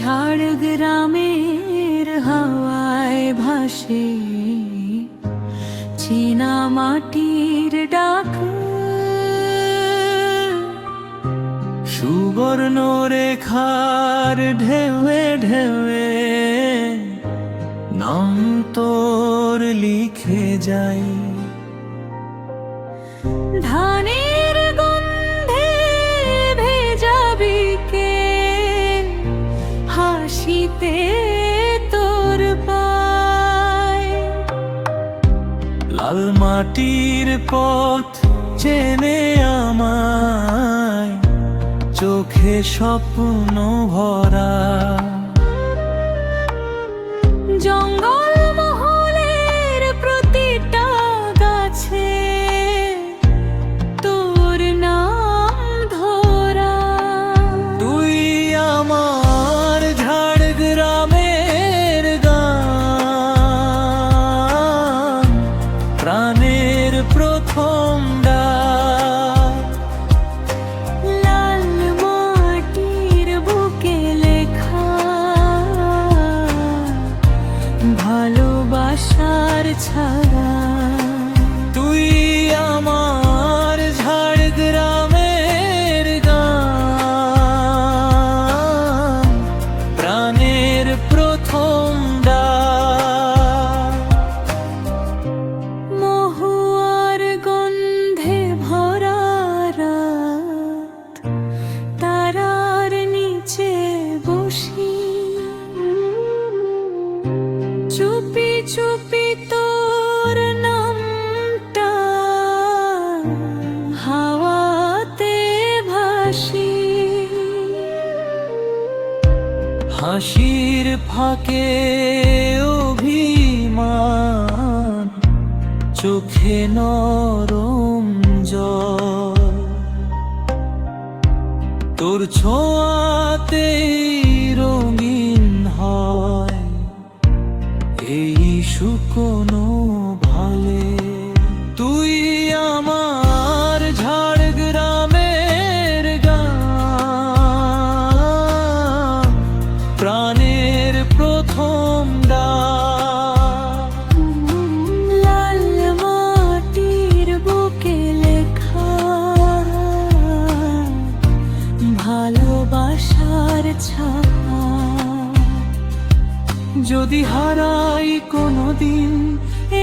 ঝাড়গ্রামের হাওয়ায় ভাসে চীনা মাটির ডাক, সুবর্ণ রেখার ঢেউয়ে ঢেউয়ে নাম তোর লিখে যাই। ধানের গন্ধে ভেজা বিকেল, হাসিতে তোর পায়। লাল মাটির পথ চেনে আমায়, চোখে স্বপ্ন ভরা। জঙ্গল মহলের প্রতিটা গাছে তোর নাম ধরা। তুই আমার ঝাড়গ্রামের গান, প্রাণের প্রথম ডাক। লাল মাটির বুকে লেখা ভালোবাসার ছায়া। তুই আমার ঝাড়গ্রামের গান, প্রাণের প্রথম ডাক। মহুয়ার গন্ধে ভরা রাত, তারার নিচে বসি চুপি চুপি তোর নামটা হাওয়াতে ভাসি। হাসির ফাঁকে অভিমান, চোখে নরম জল। তোর ছোঁয়াতে রঙিন হয় এই শুকনো ভালে। তুই আমার ঝাড়গ্রামের গান, প্রাণের প্রথম ডাক। লাল মাটির বুকে লেখা ভালোবাসার ছায়া। যদি হারাই কোনোদিন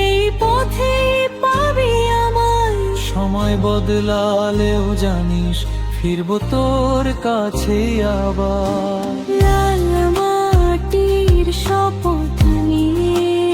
এই পথে পাবি আমায়। সময় বদলালেও জানিস ফিরবো তোর কাছে আবার। লাল মাটির শপথ নিয়ে